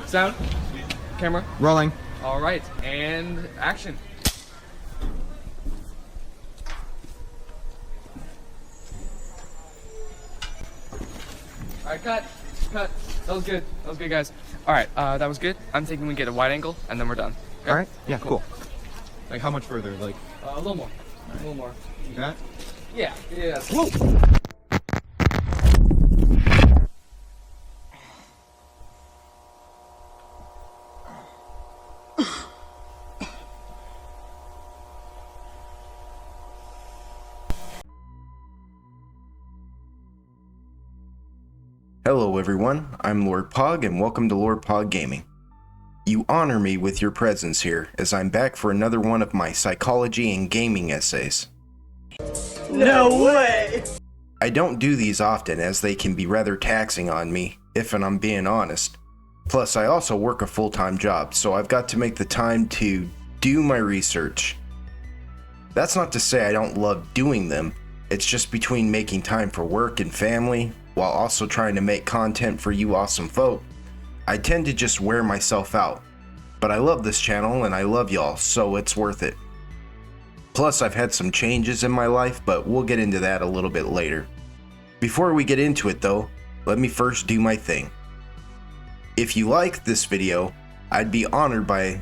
Sound, camera, rolling. All right, and action. All right, cut. That was good. That was good, guys. All right, that was good. I'm thinking we get a wide angle, and then we're done. Okay? All right. Yeah. Cool. Like how much further? Like A little more. A little more. that? Yeah. Yeah. Whoa. Hello everyone, I'm Lord Pog and welcome to Lord Pog Gaming. You honor me with your presence here as I'm back for another one of my psychology and gaming essays. No way! I don't do these often as they can be rather taxing on me, if I'm being honest. Plus I also work a full-time job, so I've got to make the time to do my research. That's not to say I don't love doing them, it's just between making time for work and family, while also trying to make content for you awesome folk, I tend to just wear myself out. But I love this channel and I love y'all, so it's worth it. Plus I've had some changes in my life, but we'll get into that a little bit later. Before we get into it though, let me first do my thing. If you like this video, I'd be honored by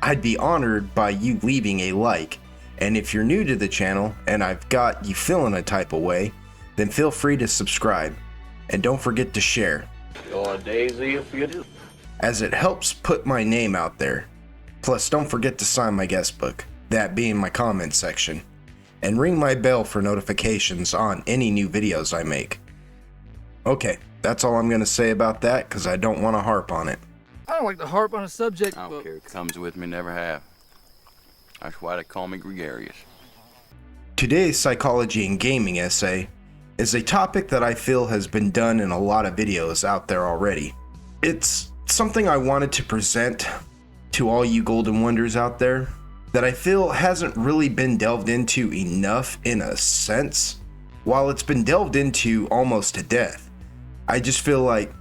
you leaving a like, and if you're new to the channel and I've got you feeling a type of way, then feel free to subscribe, and don't forget to share, Your daisy if you do. as it helps put my name out there. Plus don't forget to sign my guest book, that being my comment section, and ring my bell for notifications on any new videos I make. Okay, that's all I'm gonna say about that, cause I don't want to harp on it. I don't like to harp on a subject, I don't but care. It comes with me, never have. That's why they call me gregarious. Today's psychology and gaming essay is a topic that I feel has been done in a lot of videos out there already. It's something I wanted to present to all you golden wonders out there that I feel hasn't really been delved into enough in a sense. While it's been delved into almost to death, I just feel like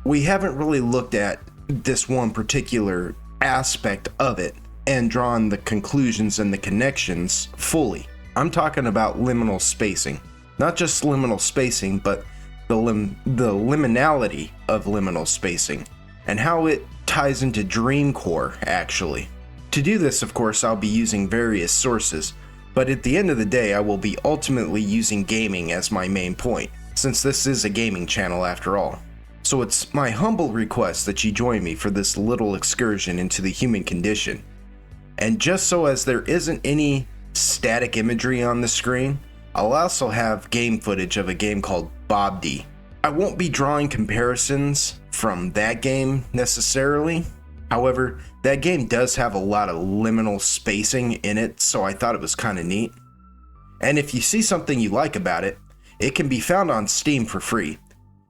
we haven't really looked at this one particular aspect of it and drawn the conclusions and the connections fully. I'm talking about liminal spacing. Not just liminal spacing, but the liminality of liminal spacing, and how it ties into dream core, actually. To do this, of course, I'll be using various sources, but at the end of the day, I will be ultimately using gaming as my main point, since this is a gaming channel after all. So it's my humble request that you join me for this little excursion into the human condition. And just so as there isn't any static imagery on the screen, I'll also have game footage of a game called Bob D. I won't be drawing comparisons from that game necessarily. However, that game does have a lot of liminal spacing in it, so I thought it was kind of neat. And if you see something you like about it, it can be found on Steam for free.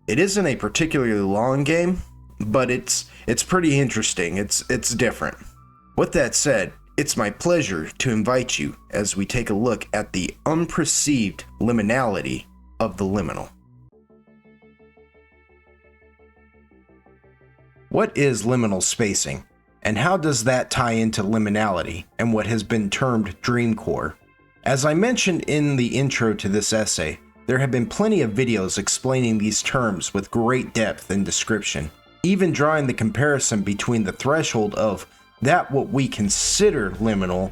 It isn't a particularly long game, but it's pretty interesting. It's different. With that said, it's my pleasure to invite you as we take a look at the unperceived liminality of the liminal. What is liminal spacing, and how does that tie into liminality and what has been termed dream core? As I mentioned in the intro to this essay, there have been plenty of videos explaining these terms with great depth and description, even drawing the comparison between the threshold of that what we consider liminal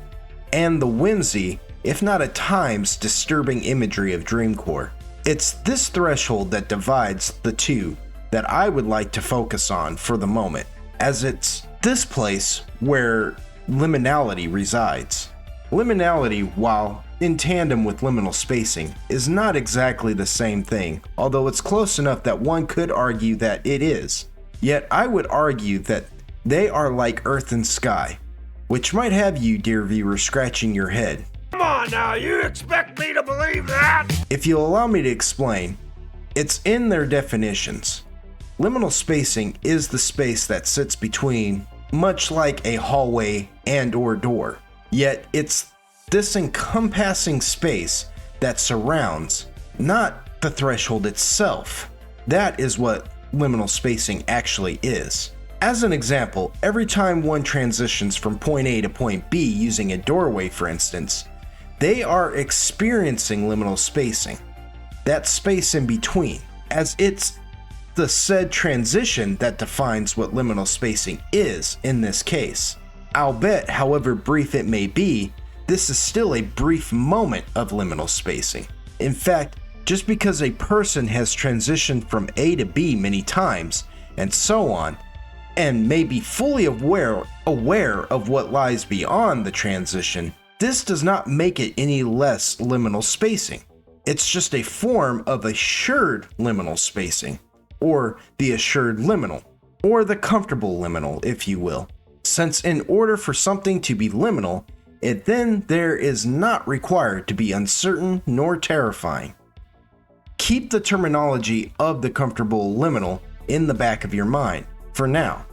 and the whimsy, if not at times disturbing imagery of dreamcore. It's this threshold that divides the two that I would like to focus on for the moment, as it's this place where liminality resides. Liminality, while in tandem with liminal spacing, is not exactly the same thing, although it's close enough that one could argue that it is. Yet I would argue that they are like earth and sky, which might have you, dear viewer, scratching your head. Come on now, you expect me to believe that? If you'll allow me to explain, it's in their definitions. Liminal spacing is the space that sits between, much like a hallway and or door. Yet it's this encompassing space that surrounds, not the threshold itself. That is what liminal spacing actually is. As an example, every time one transitions from point A to point B using a doorway for instance, they are experiencing liminal spacing. That space in between, as it's the said transition that defines what liminal spacing is in this case. I'll bet, however brief it may be, this is still a brief moment of liminal spacing. In fact, just because a person has transitioned from A to B many times, and so on, and may be fully aware of what lies beyond the transition, this does not make it any less liminal spacing. It's just a form of assured liminal spacing, or the assured liminal, or the comfortable liminal, if you will. Since in order for something to be liminal, it then there is not required to be uncertain nor terrifying. Keep the terminology of the comfortable liminal in the back of your mind for now,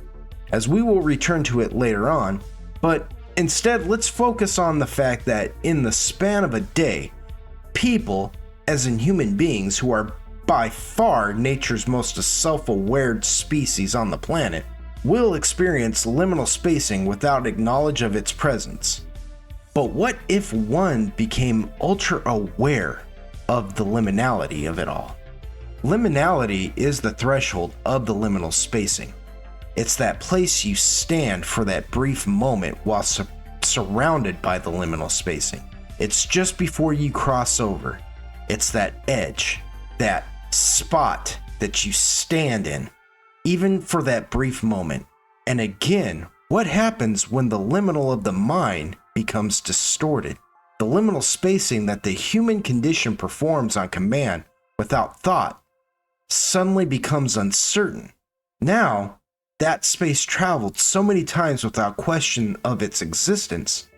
as we will return to it later on, but instead let's focus on the fact that in the span of a day, people, as in human beings who are by far nature's most self-aware species on the planet, will experience liminal spacing without knowledge of its presence. But what if one became ultra aware of the liminality of it all? Liminality is the threshold of the liminal spacing. It's that place you stand for that brief moment while surrounded by the liminal spacing. It's just before you cross over. It's that edge, that spot that you stand in, even for that brief moment. And again, what happens when the liminal of the mind becomes distorted? The liminal spacing that the human condition performs on command without thought suddenly becomes uncertain. Now, that space traveled so many times without question of its existence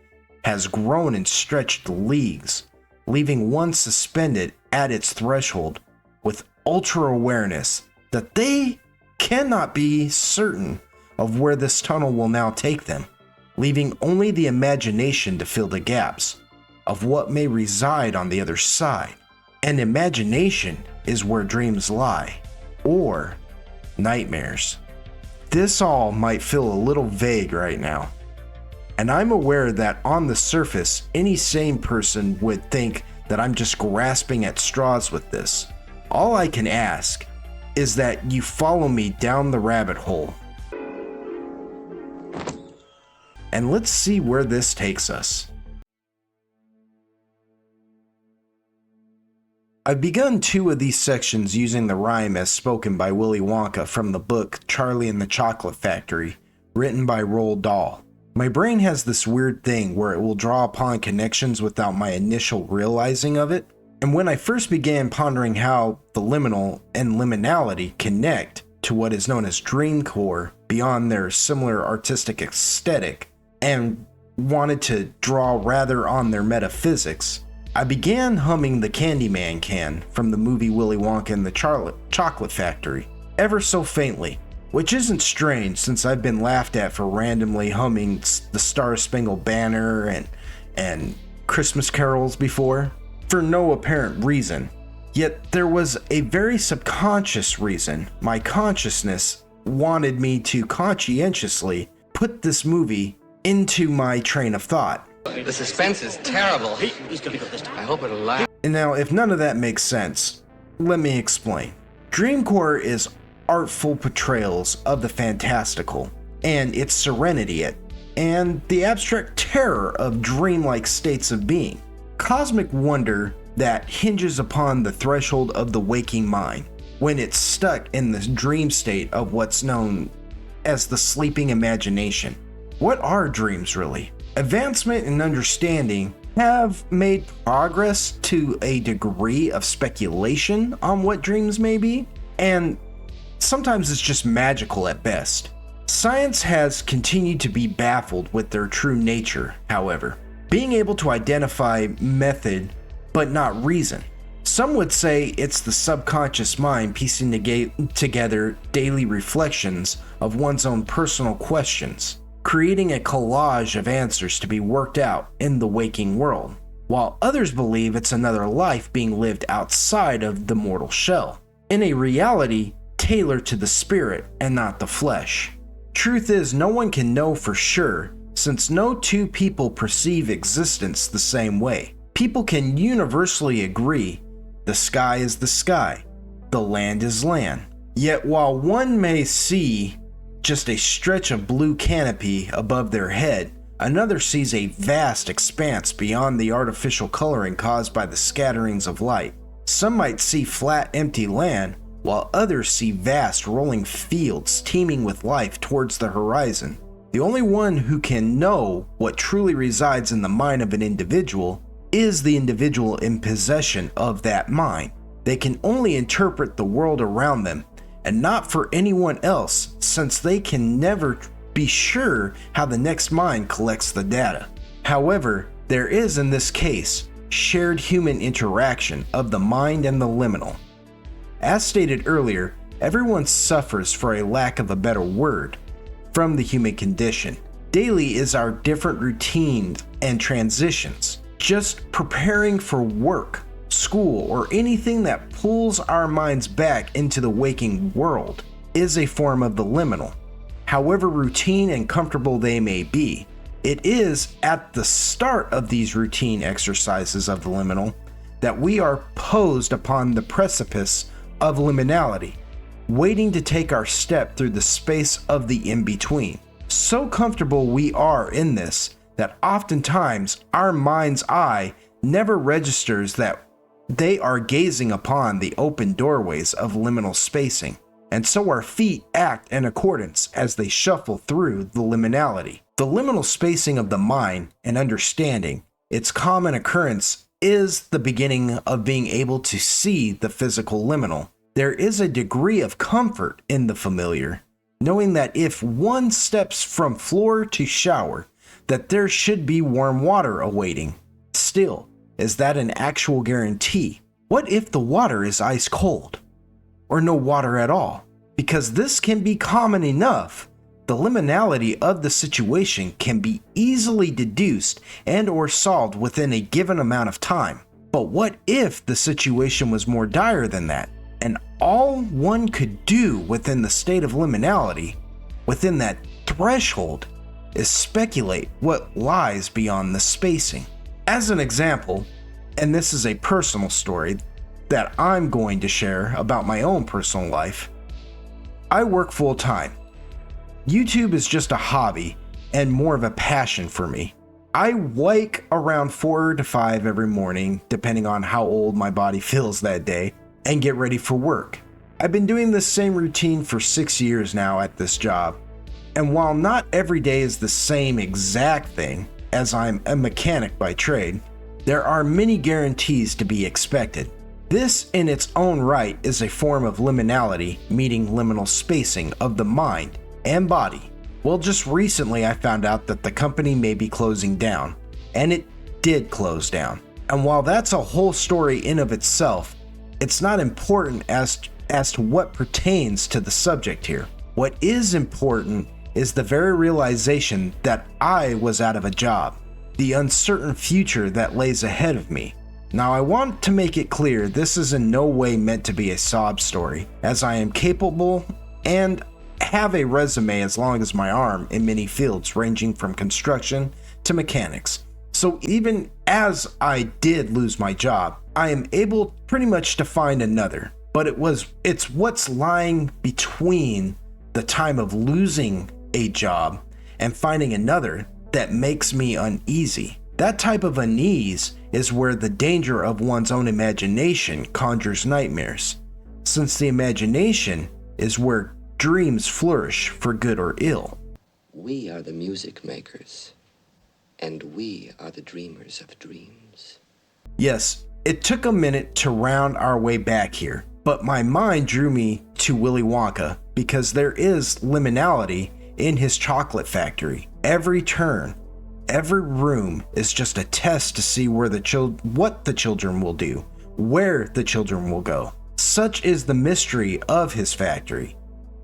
has grown and stretched leagues, leaving one suspended at its threshold with ultra awareness that they cannot be certain of where this tunnel will now take them, leaving only the imagination to fill the gaps of what may reside on the other side. And imagination is where dreams lie, or nightmares. This all might feel a little vague right now, and I'm aware that on the surface, any sane person would think that I'm just grasping at straws with this. All I can ask is that you follow me down the rabbit hole, and let's see where this takes us. I've begun 2 of these sections using the rhyme as spoken by Willy Wonka from the book Charlie and the Chocolate Factory, written by Roald Dahl. My brain has this weird thing where it will draw upon connections without my initial realizing of it, and when I first began pondering how the liminal and liminality connect to what is known as dreamcore beyond their similar artistic aesthetic, and wanted to draw rather on their metaphysics, I began humming the Candyman can from the movie Willy Wonka and the Chocolate Factory, ever so faintly, which isn't strange since I've been laughed at for randomly humming the Star Spangled Banner and Christmas carols before, for no apparent reason. Yet there was a very subconscious reason my consciousness wanted me to conscientiously put this movie into my train of thought. The suspense is terrible. He's gonna go this time. I hope it'll last. And now, if none of that makes sense, let me explain. Dreamcore is artful portrayals of the fantastical, and its serenity and the abstract terror of dreamlike states of being. Cosmic wonder that hinges upon the threshold of the waking mind, when it's stuck in the dream state of what's known as the sleeping imagination. What are dreams really? Advancement in understanding have made progress to a degree of speculation on what dreams may be, and sometimes it's just magical at best. Science has continued to be baffled with their true nature, however, being able to identify method but not reason. Some would say it's the subconscious mind piecing together daily reflections of one's own personal questions, creating a collage of answers to be worked out in the waking world, while others believe it's another life being lived outside of the mortal shell, in a reality tailored to the spirit and not the flesh. Truth is, no one can know for sure, since no two people perceive existence the same way. People can universally agree the sky is the sky, the land is land. Yet while one may see just a stretch of blue canopy above their head, another sees a vast expanse beyond the artificial coloring caused by the scatterings of light. Some might see flat, empty land, while others see vast, rolling fields teeming with life towards the horizon. The only one who can know what truly resides in the mind of an individual is the individual in possession of that mind. They can only interpret the world around them, and not for anyone else, since they can never be sure how the next mind collects the data. However, there is in this case shared human interaction of the mind and the liminal. As stated earlier, everyone suffers, for a lack of a better word, from the human condition. Daily is our different routines and transitions. Just preparing for work, school, or anything that pulls our minds back into the waking world is a form of the liminal. However routine and comfortable they may be, it is at the start of these routine exercises of the liminal that we are posed upon the precipice of liminality, waiting to take our step through the space of the in-between. So comfortable we are in this that oftentimes our mind's eye never registers that they are gazing upon the open doorways of liminal spacing, and so our feet act in accordance as they shuffle through the liminality. The liminal spacing of the mind and understanding its common occurrence is the beginning of being able to see the physical liminal. There is a degree of comfort in the familiar, knowing that if one steps from floor to shower, that there should be warm water awaiting. Still, is that an actual guarantee? What if the water is ice cold? Or no water at all? Because this can be common enough, the liminality of the situation can be easily deduced and or solved within a given amount of time. But what if the situation was more dire than that, and all one could do within the state of liminality, within that threshold, is speculate what lies beyond the spacing? As an example, and this is a personal story that I'm going to share about my own personal life, I work full time. YouTube is just a hobby and more of a passion for me. I wake around 4 to 5 every morning, depending on how old my body feels that day, and get ready for work. I've been doing this same routine for 6 years now at this job, and while not every day is the same exact thing, as I'm a mechanic by trade, there are many guarantees to be expected. This in its own right is a form of liminality, meaning liminal spacing of the mind and body. Well, just recently I found out that the company may be closing down, and it did close down. And while that's a whole story in of itself, it's not important as to what pertains to the subject here. What is important is the very realization that I was out of a job, the uncertain future that lays ahead of me. Now, I want to make it clear this is in no way meant to be a sob story, as I am capable and have a resume as long as my arm in many fields ranging from construction to mechanics. So even as I did lose my job, I am able pretty much to find another. But it's what's lying between the time of losing a job and finding another that makes me uneasy. That type of unease is where the danger of one's own imagination conjures nightmares, since the imagination is where dreams flourish for good or ill. We are the music makers, and we are the dreamers of dreams. Yes, it took a minute to round our way back here, but my mind drew me to Willy Wonka because there is liminality in his chocolate factory. Every turn, every room is just a test to see where what the children will do, where the children will go. Such is the mystery of his factory,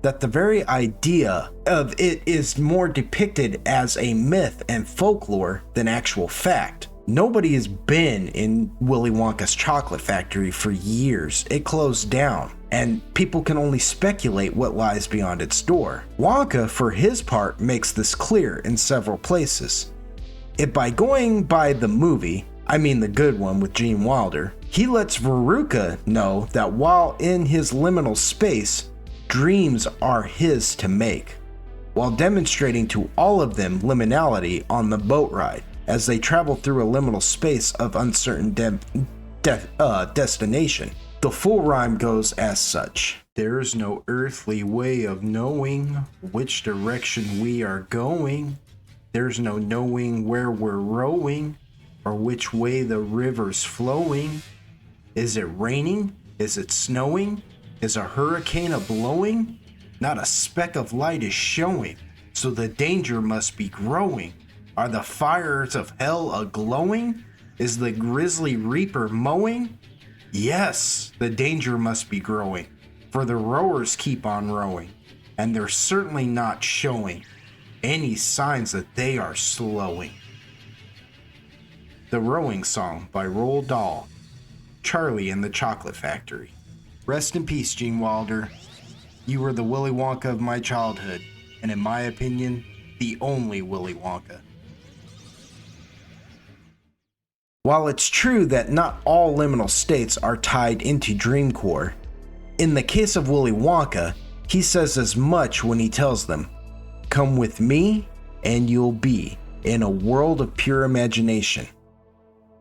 that the very idea of it is more depicted as a myth and folklore than actual fact. Nobody has been in Willy Wonka's chocolate factory for years. It closed down. and people can only speculate what lies beyond its door. Wonka, for his part, makes this clear in several places. By going by the movie, I mean the good one with Gene Wilder, he lets Veruca know that while in his liminal space, dreams are his to make, while demonstrating to all of them liminality on the boat ride as they travel through a liminal space of uncertain destination. The full rhyme goes as such. There's no earthly way of knowing which direction we are going. There's no knowing where we're rowing or which way the river's flowing. Is it raining? Is it snowing? Is a hurricane a-blowing? Not a speck of light is showing, so the danger must be growing. Are the fires of hell a-glowing? Is the grisly reaper mowing? Yes, the danger must be growing, for the rowers keep on rowing, and they're certainly not showing any signs that they are slowing. The Rowing Song by Roald Dahl, Charlie and the Chocolate Factory. Rest in peace, Gene Wilder. You were the Willy Wonka of my childhood, and in my opinion, the only Willy Wonka. While it's true that not all liminal states are tied into dream core, in the case of Willy Wonka, he says as much when he tells them, "Come with me and you'll be in a world of pure imagination."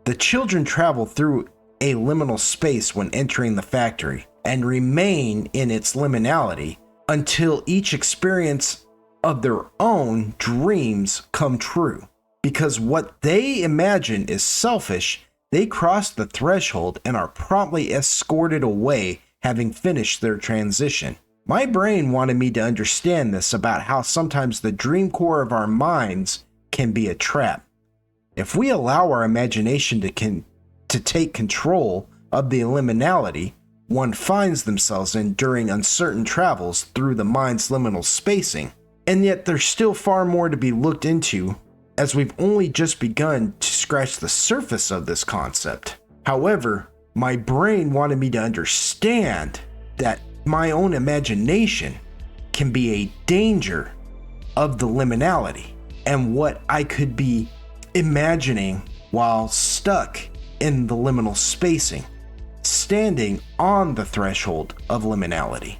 The children travel through a liminal space when entering the factory and remain in its liminality until each experience of their own dreams come true. Because what they imagine is selfish, they cross the threshold and are promptly escorted away, having finished their transition. My brain wanted me to understand this about how sometimes the dream core of our minds can be a trap. If we allow our imagination to take control of the liminality, one finds themselves enduring uncertain travels through the mind's liminal spacing. And yet there's still far more to be looked into, as we've only just begun to scratch the surface of this concept. However, my brain wanted me to understand that my own imagination can be a danger of the liminality and what I could be imagining while stuck in the liminal spacing, standing on the threshold of liminality.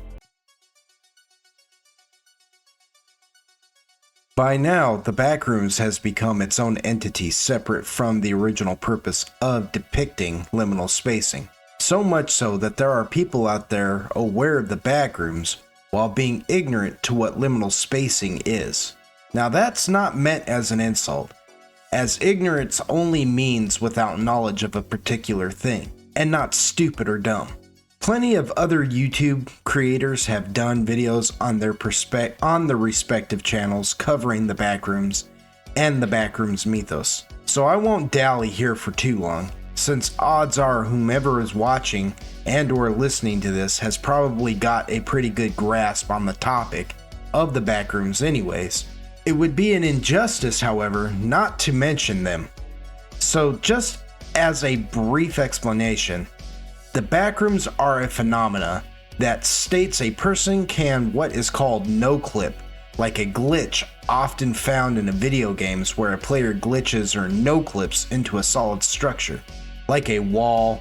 By now, the Backrooms has become its own entity separate from the original purpose of depicting liminal spacing. So much so that there are people out there aware of the Backrooms while being ignorant to what liminal spacing is. Now that's not meant as an insult, as ignorance only means without knowledge of a particular thing, and not stupid or dumb. Plenty of other YouTube creators have done videos on their respective channels covering the Backrooms and the Backrooms mythos. So I won't dally here for too long, since odds are whomever is watching and or listening to this has probably got a pretty good grasp on the topic of the Backrooms anyways. It would be an injustice, however, not to mention them. So just as a brief explanation, the Backrooms are a phenomena that states a person can what is called no-clip, like a glitch often found in video games where a player glitches or no-clips into a solid structure, like a wall,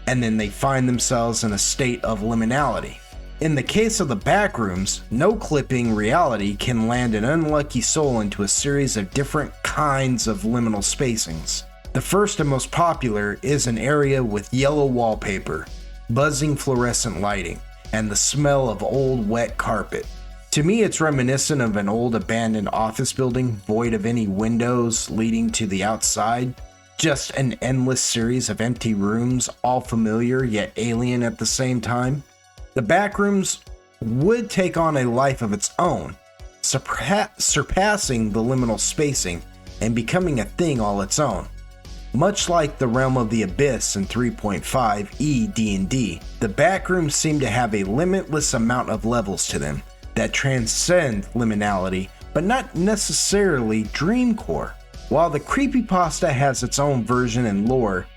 and then they find themselves in a state of liminality. In the case of the Backrooms, no-clipping reality can land an unlucky soul into a series of different kinds of liminal spacings. The first and most popular is an area with yellow wallpaper, buzzing fluorescent lighting, and the smell of old wet carpet. To me, it's reminiscent of an old abandoned office building void of any windows leading to the outside. Just an endless series of empty rooms, all familiar yet alien at the same time. The Backrooms would take on a life of its own, surpassing the liminal spacing and becoming a thing all its own. Much like the Realm of the Abyss in 3.5e D&D, the Backrooms seem to have a limitless amount of levels to them that transcend liminality, but not necessarily dreamcore. While the creepypasta has its own version and lore,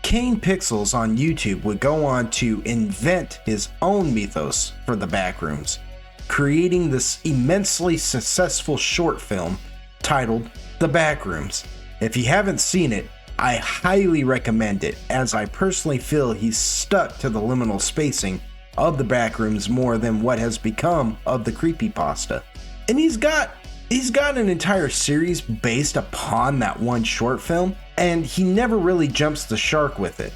Kane Pixels on YouTube would go on to invent his own mythos for the Backrooms, creating this immensely successful short film titled The Backrooms. If you haven't seen it, I highly recommend it, as I personally feel he's stuck to the liminal spacing of the Backrooms more than what has become of the creepypasta. And he's got an entire series based upon that one short film, and he never really jumps the shark with it.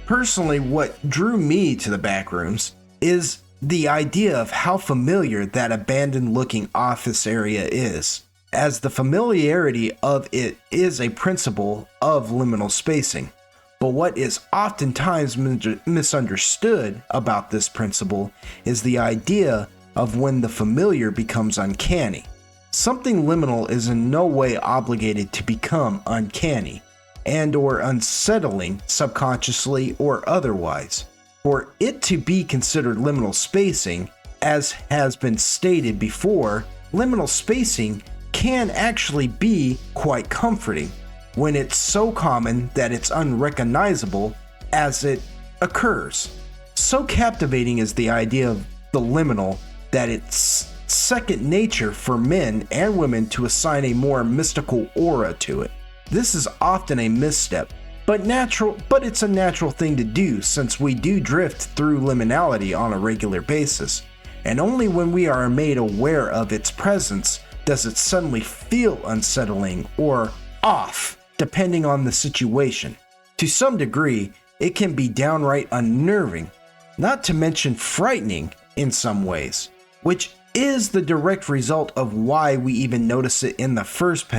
Personally, what drew me to the Backrooms is the idea of how familiar that abandoned looking office area is, as the familiarity of it is a principle of liminal spacing. But what is oftentimes misunderstood about this principle is the idea of when the familiar becomes uncanny. Something liminal is in no way obligated to become uncanny and or unsettling subconsciously or otherwise. For it to be considered liminal spacing, as has been stated before, liminal spacing can actually be quite comforting when it's so common that it's unrecognizable as it occurs. So captivating is the idea of the liminal that it's second nature for men and women to assign a more mystical aura to it. This is often a misstep, but it's a natural thing to do, since we do drift through liminality on a regular basis, and only when we are made aware of its presence does it suddenly feel unsettling or off, depending on the situation. To some degree, it can be downright unnerving, not to mention frightening in some ways, which is the direct result of why we even notice it in the first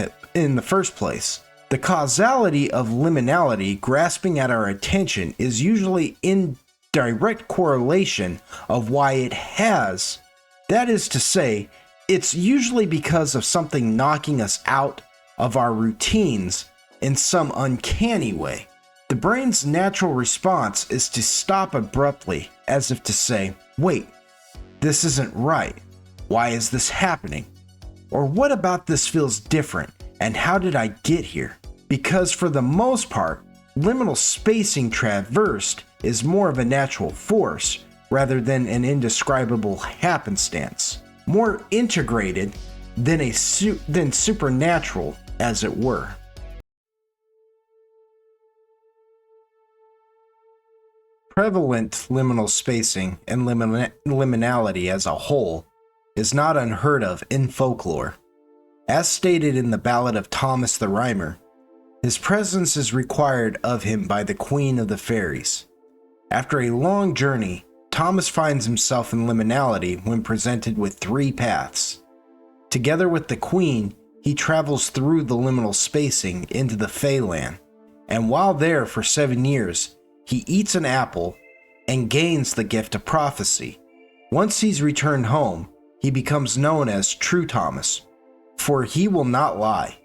place. The causality of liminality grasping at our attention is usually in direct correlation of why it has. That is to say, it's usually because of something knocking us out of our routines in some uncanny way. The brain's natural response is to stop abruptly, as if to say, wait, this isn't right. Why is this happening? Or what about this feels different, and how did I get here? Because for the most part, liminal spacing traversed is more of a natural force rather than an indescribable happenstance, more integrated than supernatural, as it were. Prevalent liminal spacing and liminality as a whole is not unheard of in folklore. As stated in the Ballad of Thomas the Rhymer, his presence is required of him by the Queen of the Fairies. After a long journey, Thomas finds himself in liminality when presented with 3 paths. Together with the Queen, he travels through the liminal spacing into the Feyland, and while there for 7 years, he eats an apple and gains the gift of prophecy. Once he's returned home, he becomes known as True Thomas, for he will not lie.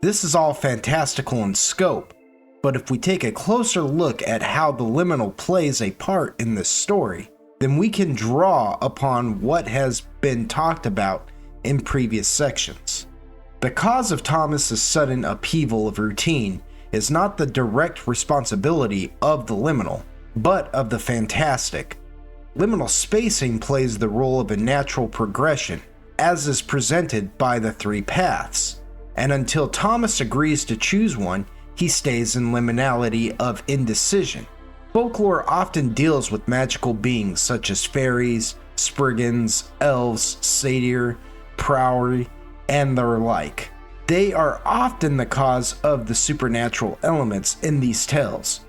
This is all fantastical in scope, but if we take a closer look at how the liminal plays a part in this story, then we can draw upon what has been talked about in previous sections. The cause of Thomas's sudden upheaval of routine is not the direct responsibility of the liminal, but of the fantastic. Liminal spacing plays the role of a natural progression, as is presented by the 3 paths, and until Thomas agrees to choose one, he stays in liminality of indecision. Folklore often deals with magical beings such as fairies, spriggans, elves, satyr, prowry, and their like. They are often the cause of the supernatural elements in these tales,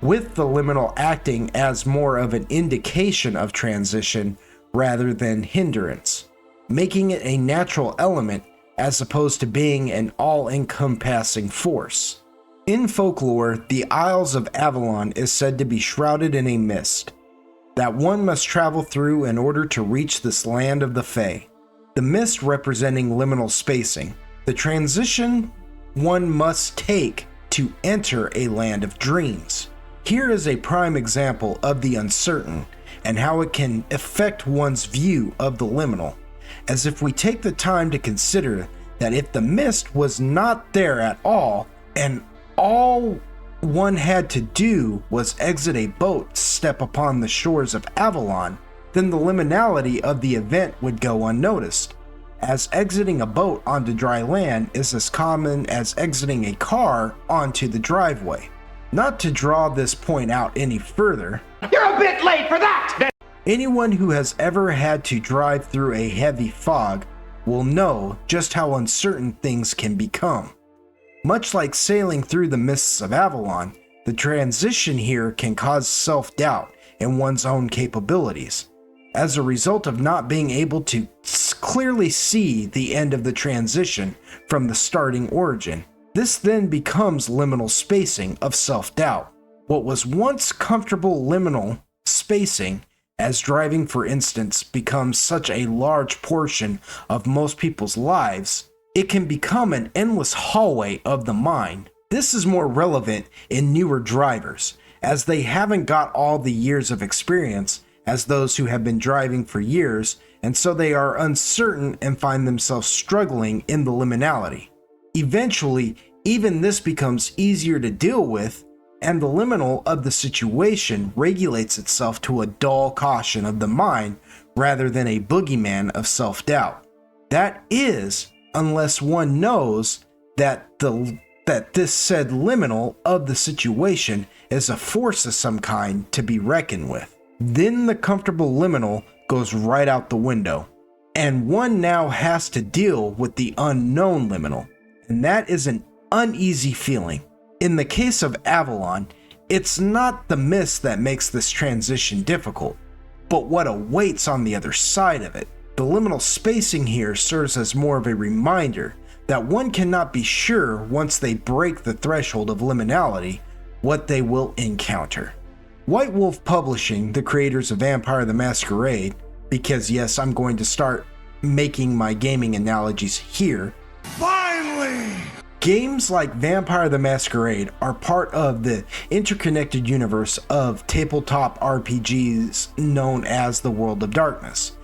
with the liminal acting as more of an indication of transition rather than hindrance, making it a natural element as opposed to being an all-encompassing force. In folklore, the Isles of Avalon is said to be shrouded in a mist that one must travel through in order to reach this land of the Fae. The mist representing liminal spacing, the transition one must take to enter a land of dreams. Here is a prime example of the uncertain and how it can affect one's view of the liminal, as if we take the time to consider that if the mist was not there at all, and all one had to do was exit a boat to step upon the shores of Avalon, then the liminality of the event would go unnoticed, as exiting a boat onto dry land is as common as exiting a car onto the driveway. Not to draw this point out any further, You're a bit late for that! anyone who has ever had to drive through a heavy fog will know just how uncertain things can become. Much like sailing through the mists of Avalon, the transition here can cause self-doubt in one's own capabilities, as a result of not being able to clearly see the end of the transition from the starting origin. This then becomes liminal spacing of self-doubt. What was once comfortable liminal spacing, as driving for instance becomes such a large portion of most people's lives, it can become an endless hallway of the mind. This is more relevant in newer drivers, as they haven't got all the years of experience as those who have been driving for years, and so they are uncertain and find themselves struggling in the liminality. Eventually, even this becomes easier to deal with, and the liminal of the situation regulates itself to a dull caution of the mind rather than a boogeyman of self-doubt. That is, unless one knows that this said liminal of the situation is a force of some kind to be reckoned with. Then the comfortable liminal goes right out the window, and one now has to deal with the unknown liminal, and that is an uneasy feeling. In the case of Avalon, it's not the mist that makes this transition difficult, but what awaits on the other side of it. The liminal spacing here serves as more of a reminder that one cannot be sure once they break the threshold of liminality what they will encounter. White Wolf Publishing, the creators of Vampire the Masquerade, because yes, I'm going to start making my gaming analogies here. Finally! Games like Vampire the Masquerade are part of the interconnected universe of tabletop RPGs known as the World of Darkness,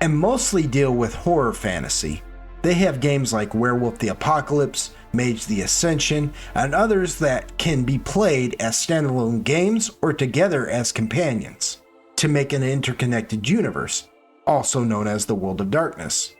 and mostly deal with horror fantasy. They have games like Werewolf the Apocalypse, Mage the Ascension, and others that can be played as standalone games or together as companions to make an interconnected universe, also known as the World of Darkness.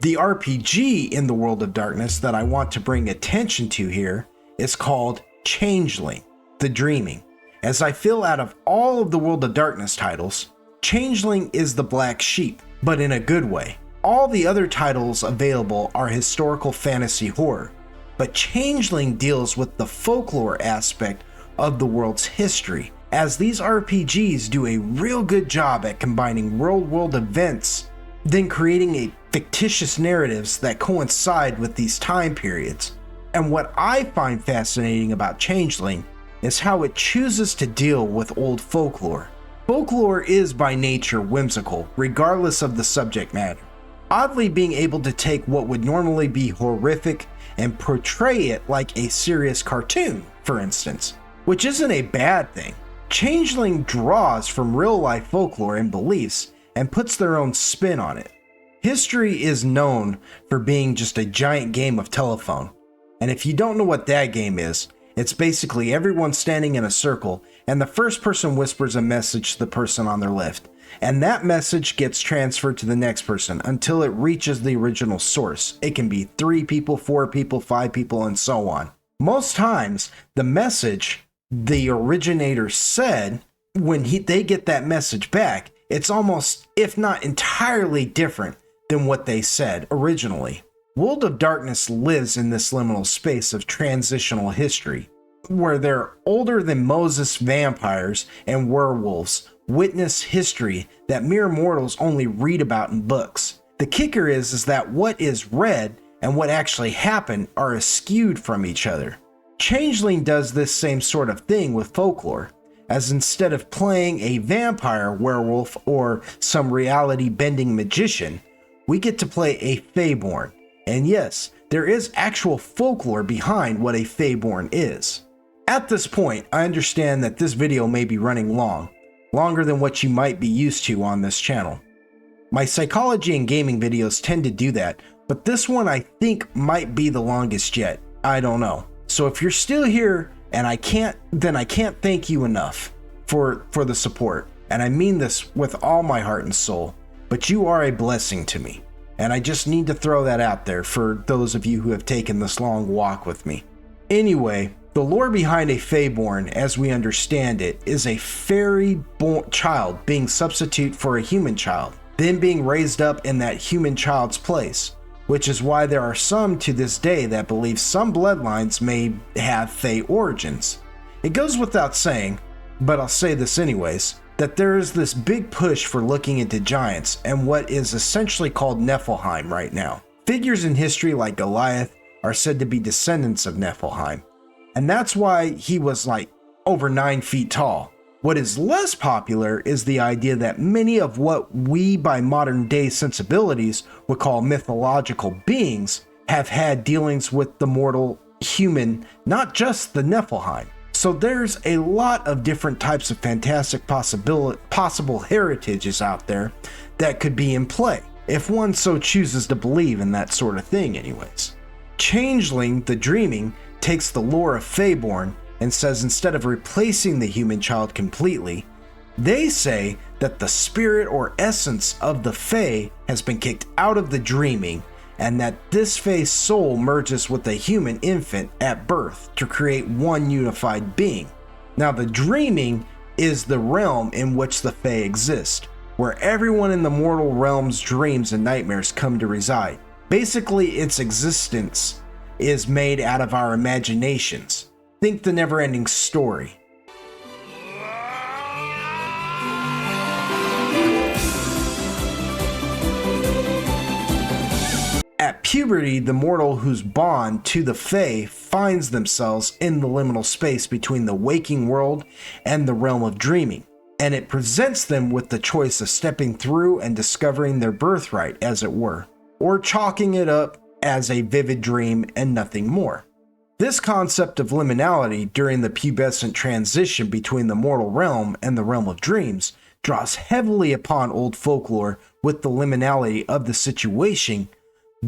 The RPG in the World of Darkness that I want to bring attention to here is called Changeling, the Dreaming, as I feel out of all of the World of Darkness titles, Changeling is the black sheep, but in a good way. All the other titles available are historical fantasy horror, but Changeling deals with the folklore aspect of the world's history, as these RPGs do a real good job at combining real-world events, then creating a fictitious narratives that coincide with these time periods. And what I find fascinating about Changeling is how it chooses to deal with old folklore. Folklore is by nature whimsical, regardless of the subject matter. Oddly, being able to take what would normally be horrific and portray it like a serious cartoon, for instance, which isn't a bad thing. Changeling draws from real-life folklore and beliefs and puts their own spin on it. History is known for being just a giant game of telephone, and if you don't know what that game is, it's basically everyone standing in a circle and the first person whispers a message to the person on their left, and that message gets transferred to the next person until it reaches the original source. It can be 3 people, 4 people, 5 people, and so on. Most times, the message the originator said, when they get that message back, it's almost, if not entirely different than what they said originally. World of Darkness lives in this liminal space of transitional history, where they're older than Moses vampires and werewolves witness history that mere mortals only read about in books. The kicker is that what is read and what actually happened are eschewed from each other. Changeling does this same sort of thing with folklore, as instead of playing a vampire, werewolf, or some reality-bending magician, we get to play a Feyborn. And yes, there is actual folklore behind what a Feyborn is. At this point, I understand that this video may be running long, longer than what you might be used to on this channel. My psychology and gaming videos tend to do that, but this one I think might be the longest yet. I don't know. So if you're still here, and I can't thank you enough for the support. And I mean this with all my heart and soul, but you are a blessing to me. And I just need to throw that out there for those of you who have taken this long walk with me. Anyway, the lore behind a Feyborn, as we understand it, is a fairy child being substitute for a human child, then being raised up in that human child's place, which is why there are some to this day that believe some bloodlines may have Fey origins. It goes without saying, but I'll say this anyways, that there is this big push for looking into giants and what is essentially called Niflheim right now. Figures in history like Goliath are said to be descendants of Niflheim, and that's why he was like over 9 feet tall. What is less popular is the idea that many of what we by modern day sensibilities would call mythological beings have had dealings with the mortal human, not just the Niflheim. So there's a lot of different types of fantastic possible heritages out there that could be in play, if one so chooses to believe in that sort of thing anyways. Changeling the Dreaming takes the lore of Feyborn and says instead of replacing the human child completely, they say that the spirit or essence of the Fey has been kicked out of the Dreaming, and that this Fey's soul merges with the human infant at birth to create one unified being. Now, the Dreaming is the realm in which the Fey exist, where everyone in the mortal realm's dreams and nightmares come to reside. Basically, its existence is made out of our imaginations. Think the never-ending story. At puberty, the mortal whose bond to the Fae finds themselves in the liminal space between the waking world and the realm of dreaming, and it presents them with the choice of stepping through and discovering their birthright, as it were, or chalking it up as a vivid dream and nothing more. This concept of liminality during the pubescent transition between the mortal realm and the realm of dreams draws heavily upon old folklore, with the liminality of the situation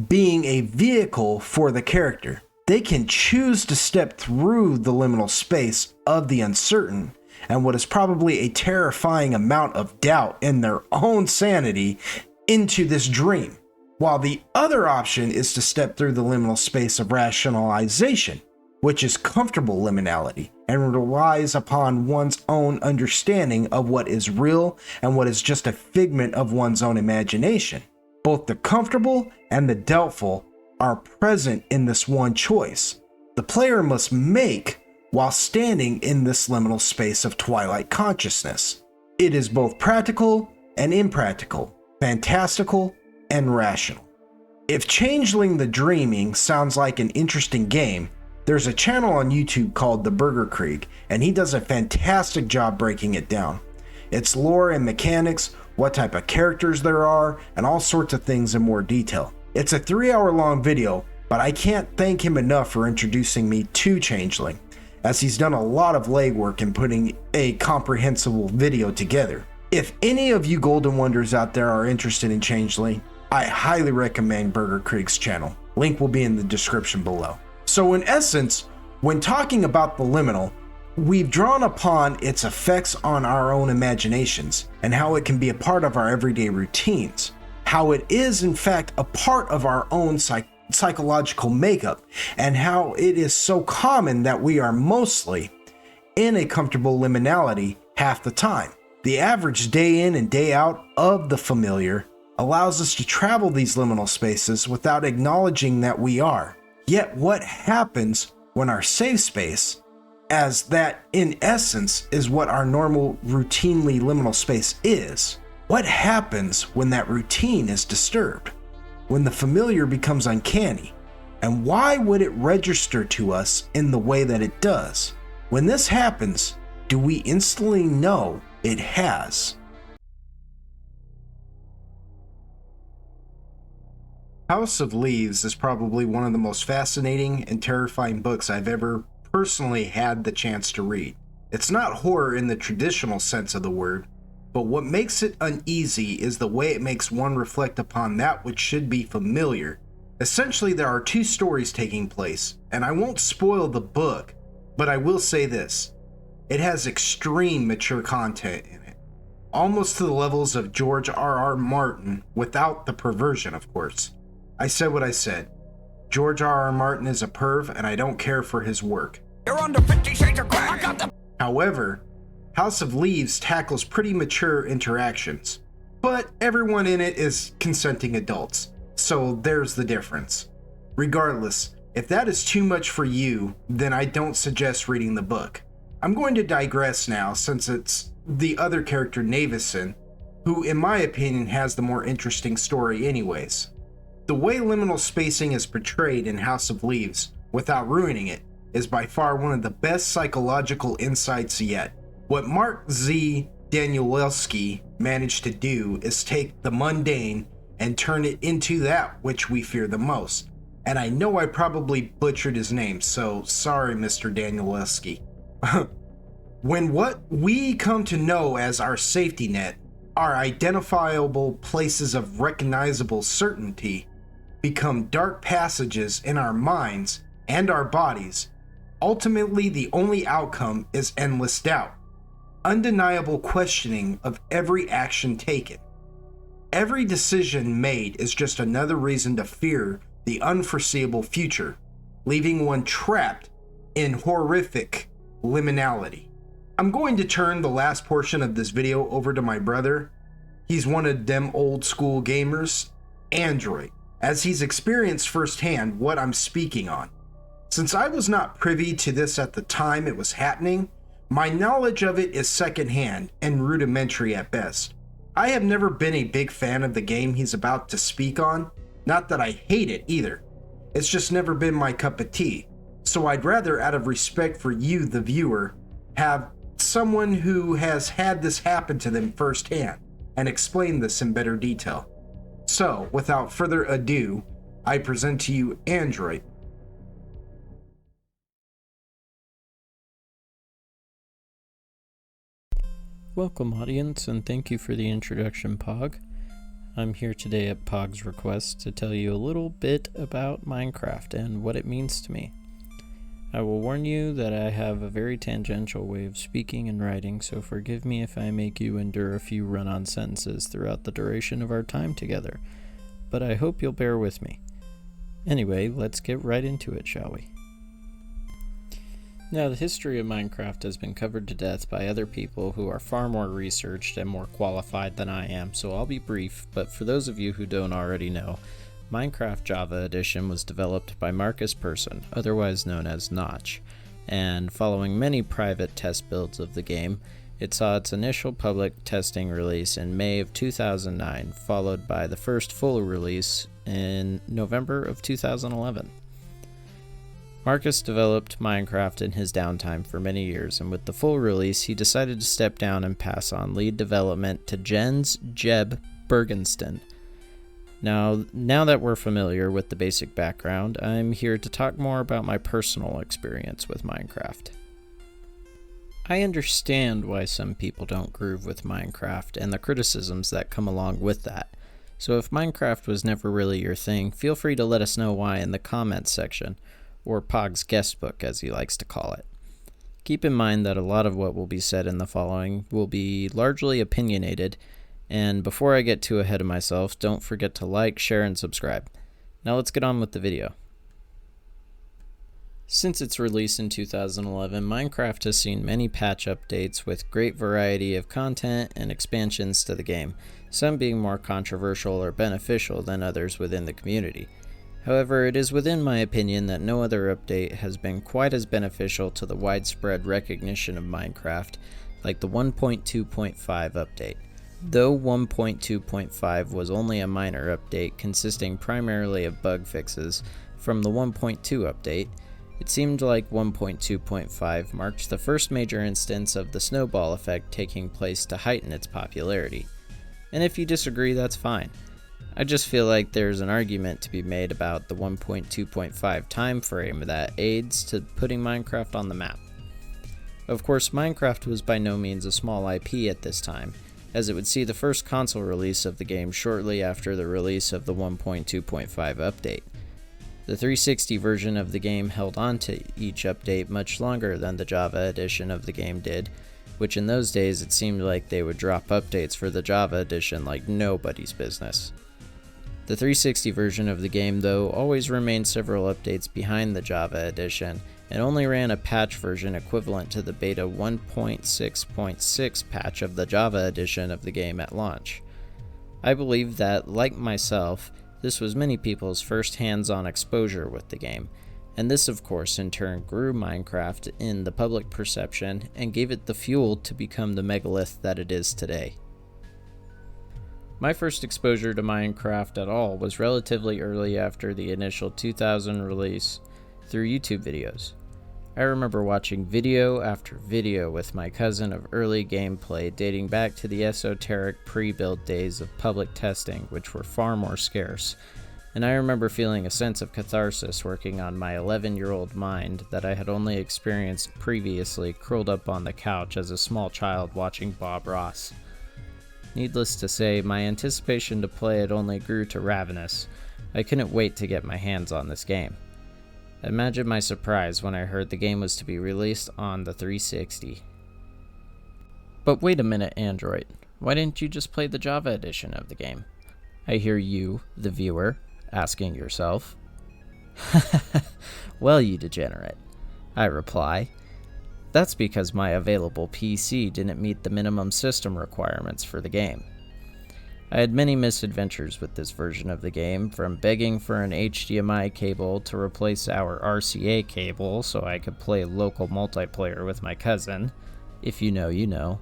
being a vehicle for the character. They can choose to step through the liminal space of the uncertain and what is probably a terrifying amount of doubt in their own sanity into this dream, while the other option is to step through the liminal space of rationalization, which is comfortable liminality and relies upon one's own understanding of what is real and what is just a figment of one's own imagination. Both the comfortable and the doubtful are present in this one choice the player must make while standing in this liminal space of twilight consciousness. It is both practical and impractical, fantastical and rational. If Changeling the Dreaming sounds like an interesting game, there's a channel on YouTube called the Burgerkrieg, and he does a fantastic job breaking it down. Its lore and mechanics, what type of characters there are, and all sorts of things in more detail. It's a 3-hour long video, but I can't thank him enough for introducing me to Changeling, as he's done a lot of legwork in putting a comprehensible video together. If any of you Golden Wonders out there are interested in Changeling, I highly recommend Burgerkrieg's channel. Link will be in the description below. So in essence, when talking about the liminal, we've drawn upon its effects on our own imaginations and how it can be a part of our everyday routines, how it is in fact a part of our own psychological makeup, and how it is so common that we are mostly in a comfortable liminality half the time. The average day in and day out of the familiar allows us to travel these liminal spaces without acknowledging that we are. Yet what happens when our safe space, as that in essence is what our normal routinely liminal space is, what happens when that routine is disturbed? When the familiar becomes uncanny? And why would it register to us in the way that it does? When this happens, do we instantly know it has? House of Leaves is probably one of the most fascinating and terrifying books I've ever personally had the chance to read. It's not horror in the traditional sense of the word, but what makes it uneasy is the way it makes one reflect upon that which should be familiar. Essentially, there are two stories taking place, and I won't spoil the book, But I will say this, it has extreme mature content in it, almost to the levels of George R.R. Martin, without the perversion, of course. I said what I said. George R.R. Martin is a perv, and I don't care for his work. You're under 50 Shades of Grey. I got the... However, House of Leaves tackles pretty mature interactions, but everyone in it is consenting adults, so there's the difference. Regardless, if that is too much for you, then I don't suggest reading the book. I'm going to digress now, since it's the other character, Navison, who in my opinion has the more interesting story anyways. The way liminal spacing is portrayed in House of Leaves, without ruining it, is by far one of the best psychological insights yet. What Mark Z. Danielewski managed to do is take the mundane and turn it into that which we fear the most. And I know I probably butchered his name, so sorry, Mr. Danielewski. When what we come to know as our safety net, our identifiable places of recognizable certainty, become dark passages in our minds and our bodies, ultimately the only outcome is endless doubt, undeniable questioning of every action taken. Every decision made is just another reason to fear the unforeseeable future, leaving one trapped in horrific liminality. I'm going to turn the last portion of this video over to my brother. He's one of them old school gamers, Android, as he's experienced firsthand what I'm speaking on. Since I was not privy to this at the time it was happening, my knowledge of it is secondhand and rudimentary at best. I have never been a big fan of the game he's about to speak on, not that I hate it either. It's just never been my cup of tea, so I'd rather, out of respect for you, the viewer, have someone who has had this happen to them firsthand and explain this in better detail. So, without further ado, I present to you Android. Welcome audience, and thank you for the introduction, Pog. I'm here today at Pog's request to tell you a little bit about Minecraft and what it means to me. I will warn you that I have a very tangential way of speaking and writing, so forgive me if I make you endure a few run-on sentences throughout the duration of our time together, but I hope you'll bear with me. Anyway, let's get right into it, shall we? Now, the history of Minecraft has been covered to death by other people who are far more researched and more qualified than I am, so I'll be brief, but for those of you who don't already know, Minecraft Java Edition was developed by Marcus Persson, otherwise known as Notch, and following many private test builds of the game, it saw its initial public testing release in May of 2009, followed by the first full release in November of 2011. Marcus developed Minecraft in his downtime for many years, and with the full release, he decided to step down and pass on lead development to Jens Jeb Bergensten. Now that we're familiar with the basic background, I'm here to talk more about my personal experience with Minecraft. I understand why some people don't groove with Minecraft and the criticisms that come along with that. So if Minecraft was never really your thing, feel free to let us know why in the comments section, or Pog's guestbook as he likes to call it. Keep in mind that a lot of what will be said in the following will be largely opinionated, and before I get too ahead of myself, don't forget to like, share, and subscribe. Now let's get on with the video. Since its release in 2011, Minecraft has seen many patch updates with great variety of content and expansions to the game, some being more controversial or beneficial than others within the community. However, it is within my opinion that no other update has been quite as beneficial to the widespread recognition of Minecraft like the 1.2.5 update. Though 1.2.5 was only a minor update consisting primarily of bug fixes from the 1.2 update, it seemed like 1.2.5 marked the first major instance of the snowball effect taking place to heighten its popularity. And if you disagree, that's fine. I just feel like there's an argument to be made about the 1.2.5 time frame that aids to putting Minecraft on the map. Of course, Minecraft was by no means a small IP at this time, as it would see the first console release of the game shortly after the release of the 1.2.5 update. The 360 version of the game held on to each update much longer than the Java edition of the game did, which in those days it seemed like they would drop updates for the Java edition like nobody's business. The 360 version of the game, though, always remained several updates behind the Java edition, and only ran a patch version equivalent to the beta 1.6.6 patch of the Java edition of the game at launch. I believe that, like myself, this was many people's first hands-on exposure with the game, and this of course in turn grew Minecraft in the public perception and gave it the fuel to become the megalith that it is today. My first exposure to Minecraft at all was relatively early after the initial 2000 release through YouTube videos. I remember watching video after video with my cousin of early gameplay dating back to the esoteric pre-build days of public testing, which were far more scarce, and I remember feeling a sense of catharsis working on my 11-year-old mind that I had only experienced previously curled up on the couch as a small child watching Bob Ross. Needless to say, my anticipation to play it only grew to ravenous. I couldn't wait to get my hands on this game. Imagine my surprise when I heard the game was to be released on the 360. But wait a minute, Android. Why didn't you just play the Java edition of the game? I hear you, the viewer, asking yourself. Well, you degenerate, I reply. That's because my available PC didn't meet the minimum system requirements for the game. I had many misadventures with this version of the game, from begging for an HDMI cable to replace our RCA cable so I could play local multiplayer with my cousin, if you know, you know,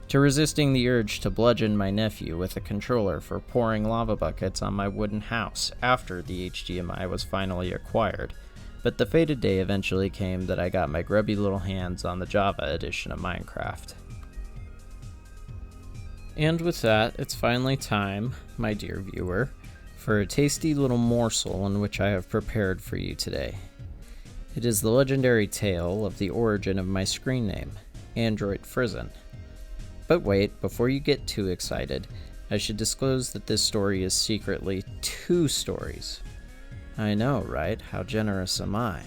to resisting the urge to bludgeon my nephew with a controller for pouring lava buckets on my wooden house after the HDMI was finally acquired. But the fated day eventually came that I got my grubby little hands on the Java edition of Minecraft. And with that, it's finally time, my dear viewer, for a tasty little morsel in which I have prepared for you today. It is the legendary tale of the origin of my screen name, Android Frizen. But wait, before you get too excited, I should disclose that this story is secretly 2 stories. I know, right? How generous am I?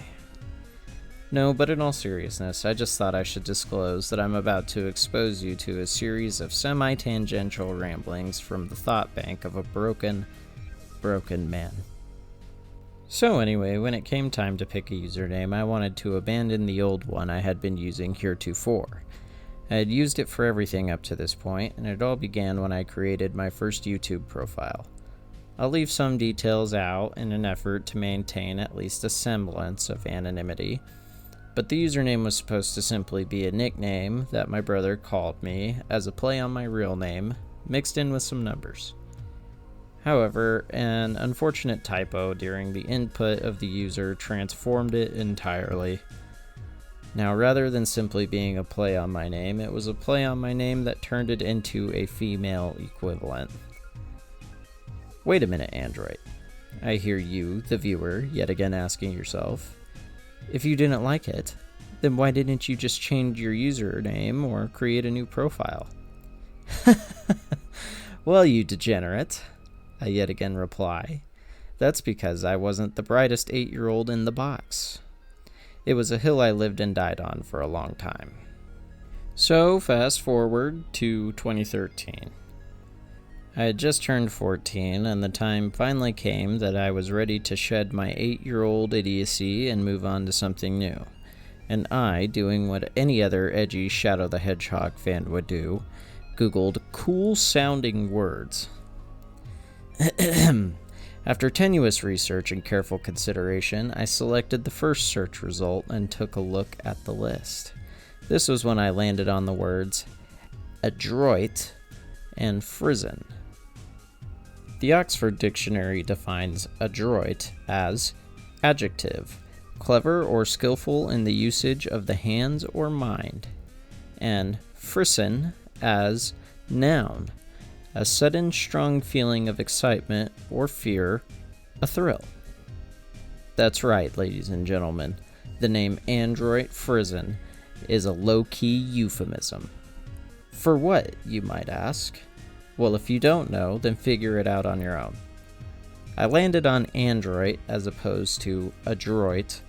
No, but in all seriousness, I just thought I should disclose that I'm about to expose you to a series of semi-tangential ramblings from the thought bank of a broken man. So anyway, when it came time to pick a username, I wanted to abandon the old one I had been using heretofore. I had used it for everything up to this point, and it all began when I created my first YouTube profile. I'll leave some details out in an effort to maintain at least a semblance of anonymity, but the username was supposed to simply be a nickname that my brother called me as a play on my real name, mixed in with some numbers. However, an unfortunate typo during the input of the user transformed it entirely. Now, rather than simply being a play on my name, it was a play on my name that turned it into a female equivalent. Wait a minute, Android. I hear you, the viewer, yet again asking yourself. If you didn't like it, then why didn't you just change your username or create a new profile? Well, you degenerate, I yet again reply. That's because I wasn't the brightest 8-year-old in the box. It was a hill I lived and died on for a long time. So, fast forward to 2013. I had just turned 14, and the time finally came that I was ready to shed my 8-year-old idiocy and move on to something new. And I, doing what any other edgy Shadow the Hedgehog fan would do, Googled cool-sounding words. After tenuous research and careful consideration, I selected the first search result and took a look at the list. This was when I landed on the words adroit and Frizen. The Oxford Dictionary defines adroit as adjective, clever or skillful in the usage of the hands or mind, and Frizen as noun, a sudden strong feeling of excitement or fear, a thrill. That's right, ladies and gentlemen, the name Android Frizen is a low-key euphemism. For what, you might ask? Well, if you don't know, then figure it out on your own. I landed on Android as opposed to adroit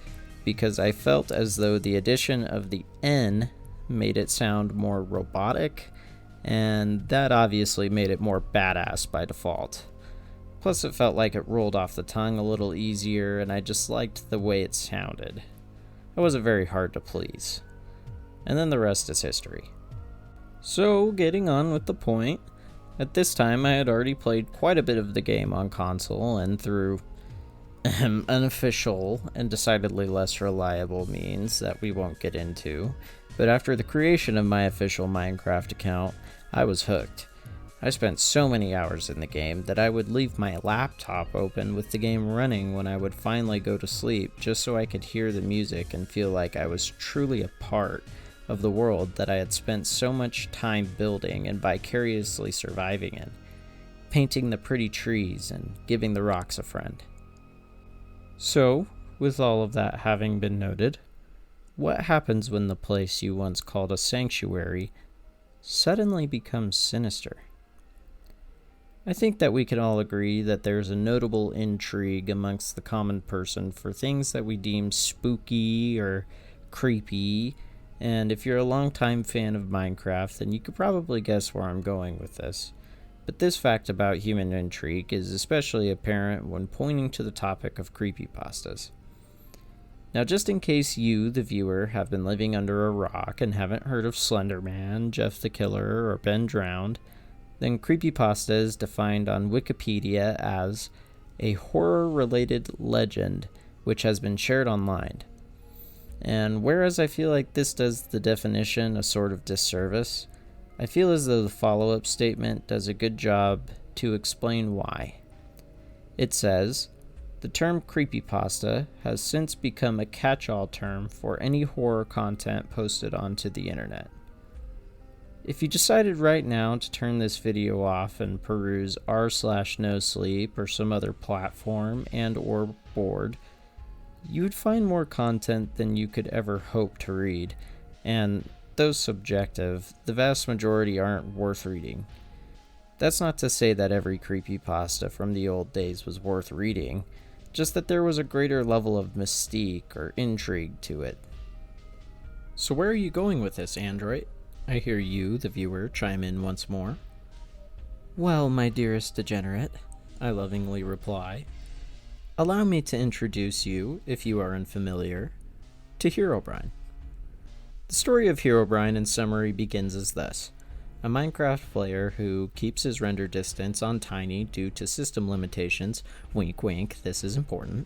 because I felt as though the addition of the N made it sound more robotic, and that obviously made it more badass by default. Plus it felt like it rolled off the tongue a little easier, and I just liked the way it sounded. It wasn't very hard to please. And then the rest is history. So, getting on with the point, at this time I had already played quite a bit of the game on console and through unofficial and decidedly less reliable means that we won't get into, but after the creation of my official Minecraft account, I was hooked. I spent so many hours in the game that I would leave my laptop open with the game running when I would finally go to sleep just so I could hear the music and feel like I was truly a part of the world that I had spent so much time building and vicariously surviving in, painting the pretty trees and giving the rocks a friend. So, with all of that having been noted, what happens when the place you once called a sanctuary suddenly becomes sinister? I think that we can all agree that there's a notable intrigue amongst the common person for things that we deem spooky or creepy, and if you're a longtime fan of Minecraft, then you could probably guess where I'm going with this. But this fact about human intrigue is especially apparent when pointing to the topic of creepypastas. Now, just in case you, the viewer, have been living under a rock and haven't heard of Slender Man, Jeff the Killer, or Ben Drowned, then creepypasta is defined on Wikipedia as a horror-related legend which has been shared online. And whereas I feel like this does the definition a sort of disservice, I feel as though the follow-up statement does a good job to explain why. It says, the term creepypasta has since become a catch-all term for any horror content posted onto the internet. If you decided right now to turn this video off and peruse r/nosleep or some other platform and or board, you would find more content than you could ever hope to read, and though subjective, the vast majority aren't worth reading. That's not to say that every creepypasta from the old days was worth reading, just that there was a greater level of mystique or intrigue to it. So where are you going with this, Android? I hear you, the viewer, chime in once more. Well, my dearest degenerate, I lovingly reply, allow me to introduce you, if you are unfamiliar, to Herobrine. The story of Herobrine in summary begins as thus. A Minecraft player who keeps his render distance on tiny due to system limitations, wink wink, this is important,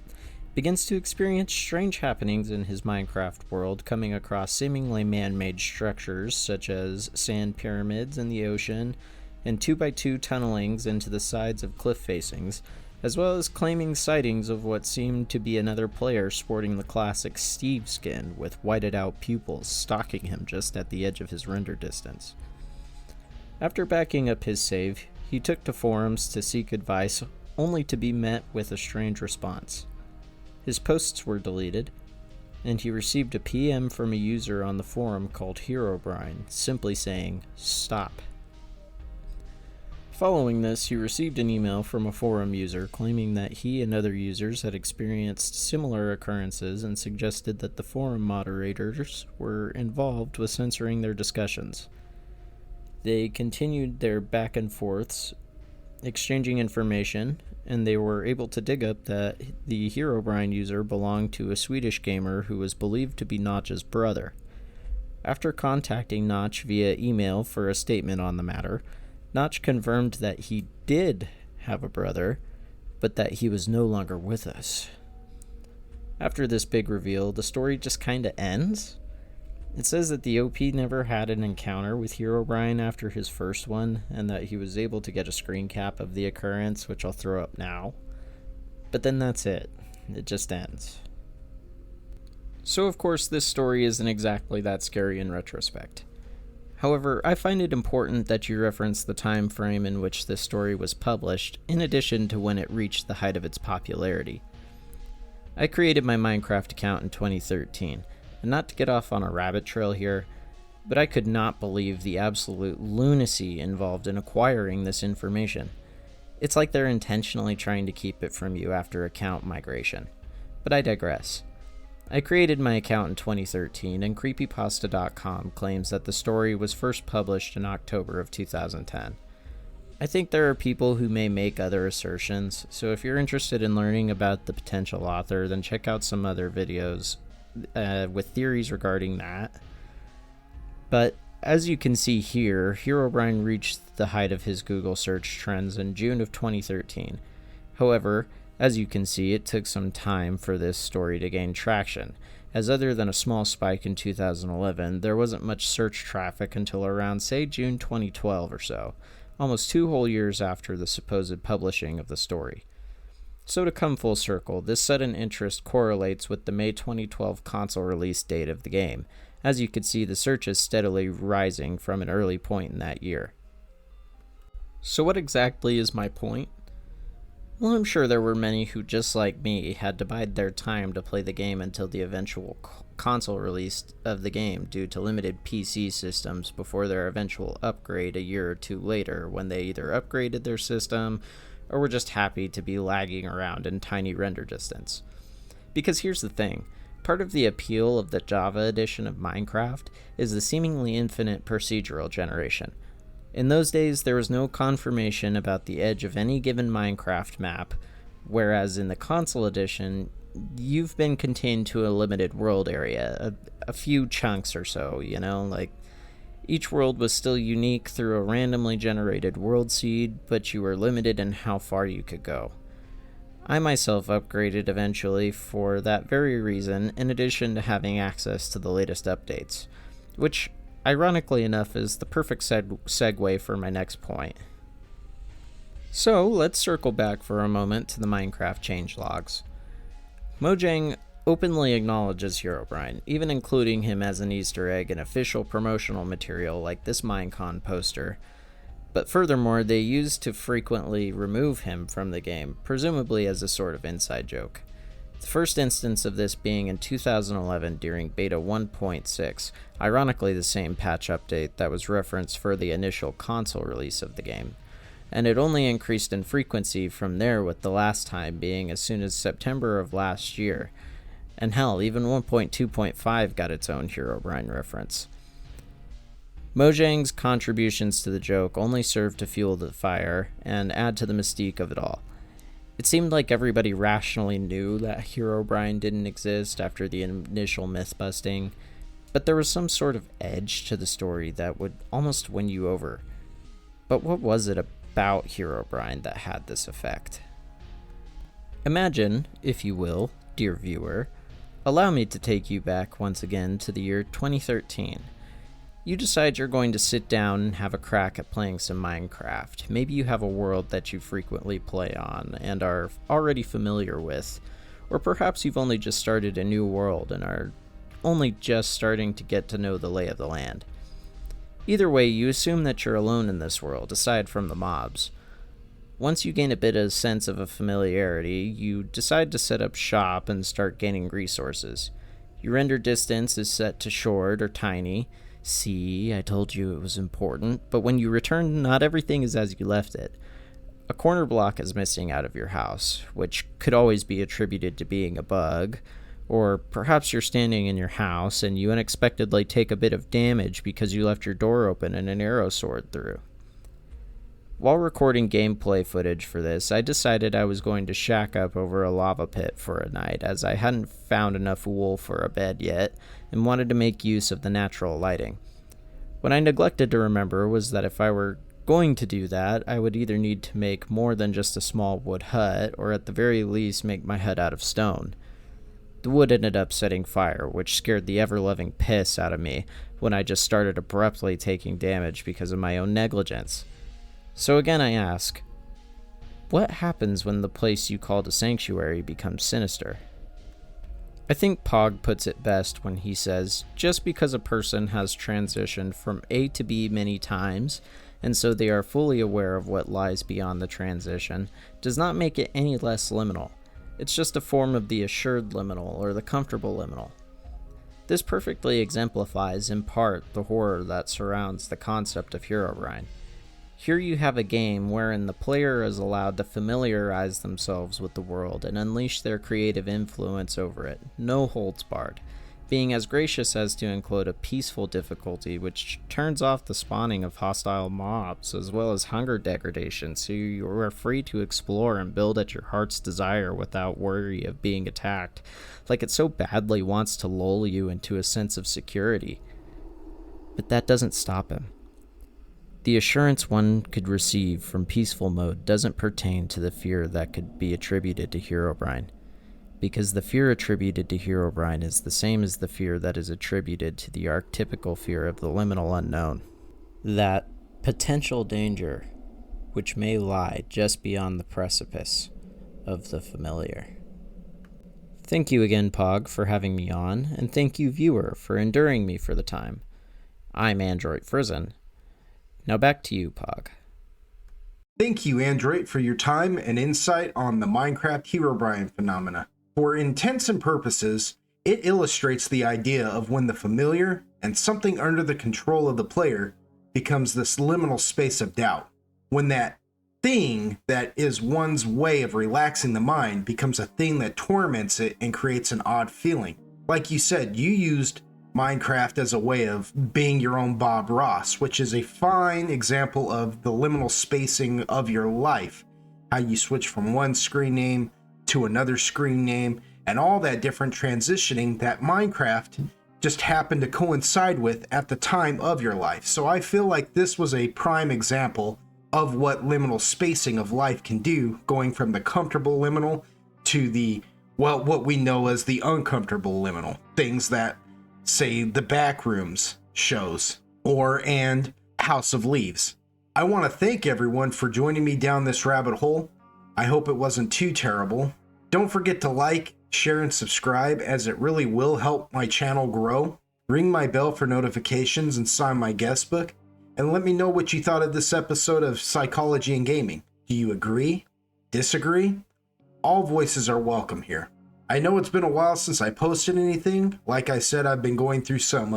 begins to experience strange happenings in his Minecraft world, coming across seemingly man-made structures such as sand pyramids in the ocean and 2x2 tunnelings into the sides of cliff facings, as well as claiming sightings of what seemed to be another player sporting the classic Steve skin with whited out pupils stalking him just at the edge of his render distance. After backing up his save, he took to forums to seek advice, only to be met with a strange response. His posts were deleted, and he received a PM from a user on the forum called Herobrine, simply saying, "Stop." Following this, he received an email from a forum user claiming that he and other users had experienced similar occurrences and suggested that the forum moderators were involved with censoring their discussions. They continued their back and forths, exchanging information, and they were able to dig up that the Herobrine user belonged to a Swedish gamer who was believed to be Notch's brother. After contacting Notch via email for a statement on the matter, Notch confirmed that he did have a brother, but that he was no longer with us. After this big reveal, the story just kinda ends. It says that the OP never had an encounter with Herobrine after his first one, and that he was able to get a screen cap of the occurrence, which I'll throw up now. But then that's it. It just ends. So of course this story isn't exactly that scary in retrospect. However, I find it important that you reference the time frame in which this story was published, in addition to when it reached the height of its popularity. I created my Minecraft account in 2013, and not to get off on a rabbit trail here, but I could not believe the absolute lunacy involved in acquiring this information. It's like they're intentionally trying to keep it from you after account migration. But I digress. I created my account in 2013, and creepypasta.com claims that the story was first published in October of 2010. I think there are people who may make other assertions, so if you're interested in learning about the potential author, then check out some other videos with theories regarding that. But as you can see here, Herobrine reached the height of his Google search trends in June of 2013. However, as you can see, it took some time for this story to gain traction, as other than a small spike in 2011, there wasn't much search traffic until around, say, June 2012 or so, almost 2 whole years after the supposed publishing of the story. So to come full circle, this sudden interest correlates with the May 2012 console release date of the game. As you can see, the search is steadily rising from an early point in that year. So what exactly is my point? Well, I'm sure there were many who, just like me, had to bide their time to play the game until the eventual console release of the game due to limited PC systems before their eventual upgrade a year or 2 later, when they either upgraded their system or were just happy to be lagging around in tiny render distance. Because here's the thing, part of the appeal of the Java edition of Minecraft is the seemingly infinite procedural generation. In those days, there was no confirmation about the edge of any given Minecraft map, whereas in the console edition, you've been contained to a limited world area, a few chunks or so, like each world was still unique through a randomly generated world seed, but you were limited in how far you could go. I myself upgraded eventually for that very reason, in addition to having access to the latest updates, which ironically enough is the perfect segue for my next point. So let's circle back for a moment to the Minecraft changelogs. Mojang openly acknowledges Herobrine, even including him as an Easter egg in official promotional material like this Minecon poster. But furthermore, they used to frequently remove him from the game, presumably as a sort of inside joke. The first instance of this being in 2011 during Beta 1.6, ironically the same patch update that was referenced for the initial console release of the game. And it only increased in frequency from there, with the last time being as soon as September of last year. And hell, even 1.2.5 got its own Herobrine reference. Mojang's contributions to the joke only served to fuel the fire and add to the mystique of it all. It seemed like everybody rationally knew that Herobrine didn't exist after the initial myth-busting, but there was some sort of edge to the story that would almost win you over. But what was it about Herobrine that had this effect? Imagine, if you will, dear viewer, allow me to take you back once again to the year 2013. You decide you're going to sit down and have a crack at playing some Minecraft. Maybe you have a world that you frequently play on and are already familiar with, or perhaps you've only just started a new world and are only just starting to get to know the lay of the land. Either way, you assume that you're alone in this world, aside from the mobs. Once you gain a bit of sense of a familiarity, you decide to set up shop and start gaining resources. Your render distance is set to short or tiny. See, I told you it was important, but when you return, not everything is as you left it. A corner block is missing out of your house, which could always be attributed to being a bug, or perhaps you're standing in your house and you unexpectedly take a bit of damage because you left your door open and an arrow soared through. While recording gameplay footage for this, I decided I was going to shack up over a lava pit for a night, as I hadn't found enough wool for a bed yet, and wanted to make use of the natural lighting. What I neglected to remember was that if I were going to do that, I would either need to make more than just a small wood hut, or at the very least make my hut out of stone. The wood ended up setting fire, which scared the ever-loving piss out of me when I just started abruptly taking damage because of my own negligence. So again I ask, what happens when the place you called a sanctuary becomes sinister? I think Pog puts it best when he says, just because a person has transitioned from A to B many times, and so they are fully aware of what lies beyond the transition, does not make it any less liminal. It's just a form of the assured liminal, or the comfortable liminal. This perfectly exemplifies, in part, the horror that surrounds the concept of Herobrine. Here you have a game wherein the player is allowed to familiarize themselves with the world and unleash their creative influence over it, no holds barred, being as gracious as to include a peaceful difficulty which turns off the spawning of hostile mobs as well as hunger degradation, so you are free to explore and build at your heart's desire without worry of being attacked, like it so badly wants to lull you into a sense of security. But that doesn't stop him. The assurance one could receive from peaceful mode doesn't pertain to the fear that could be attributed to Herobrine, because the fear attributed to Herobrine is the same as the fear that is attributed to the archetypical fear of the liminal unknown. That potential danger which may lie just beyond the precipice of the familiar. Thank you again, Pog, for having me on, and thank you, viewer, for enduring me for the time. I'm Android Frizen. Now back to you, Pog. Thank you, Android, for your time and insight on the Minecraft Herobrine phenomena. For intents and purposes, it illustrates the idea of when the familiar and something under the control of the player becomes this liminal space of doubt. When that thing that is one's way of relaxing the mind becomes a thing that torments it and creates an odd feeling. Like you said, you used Minecraft as a way of being your own Bob Ross, which is a fine example of the liminal spacing of your life. How you switch from one screen name to another screen name, and all that different transitioning that Minecraft just happened to coincide with at the time of your life. So I feel like this was a prime example of what liminal spacing of life can do, going from the comfortable liminal to the, well, what we know as the uncomfortable liminal. Things that, say, the Backrooms shows, and House of Leaves. I want to thank everyone for joining me down this rabbit hole. I hope it wasn't too terrible. Don't forget to like, share, and subscribe, as it really will help my channel grow. Ring my bell for notifications and sign my guest book. And let me know what you thought of this episode of Psychology and Gaming. Do you agree? Disagree? All voices are welcome here. I know it's been a while since I posted anything. Like I said, I've been going through some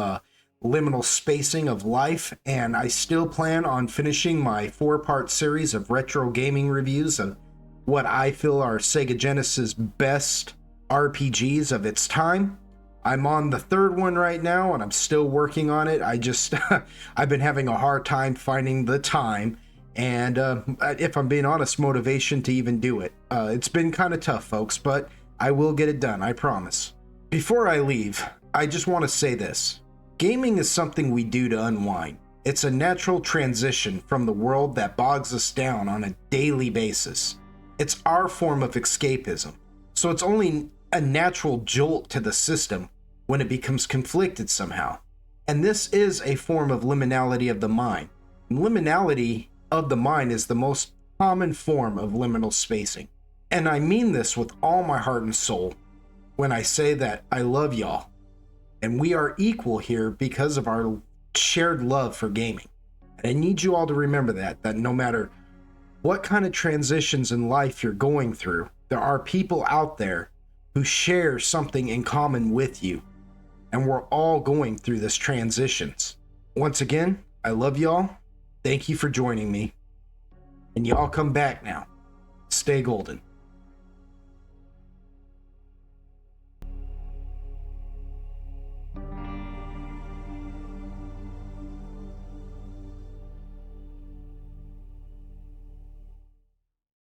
liminal spacing of life, and I still plan on finishing my 4-part series of retro gaming reviews of what I feel are Sega Genesis' best RPGs of its time. I'm on the 3rd one right now, and I'm still working on it. I've been having a hard time finding the time, and if I'm being honest, motivation to even do it. It's been kind of tough, folks, but I will get it done, I promise. Before I leave, I just want to say this. Gaming is something we do to unwind. It's a natural transition from the world that bogs us down on a daily basis. It's our form of escapism. So it's only a natural jolt to the system when it becomes conflicted somehow. And this is a form of liminality of the mind. And liminality of the mind is the most common form of liminal spacing. And I mean this with all my heart and soul when I say that I love y'all. And we are equal here because of our shared love for gaming. And I need you all to remember that no matter what kind of transitions in life you're going through, there are people out there who share something in common with you. And we're all going through this transitions. Once again, I love y'all. Thank you for joining me. And y'all come back now. Stay golden.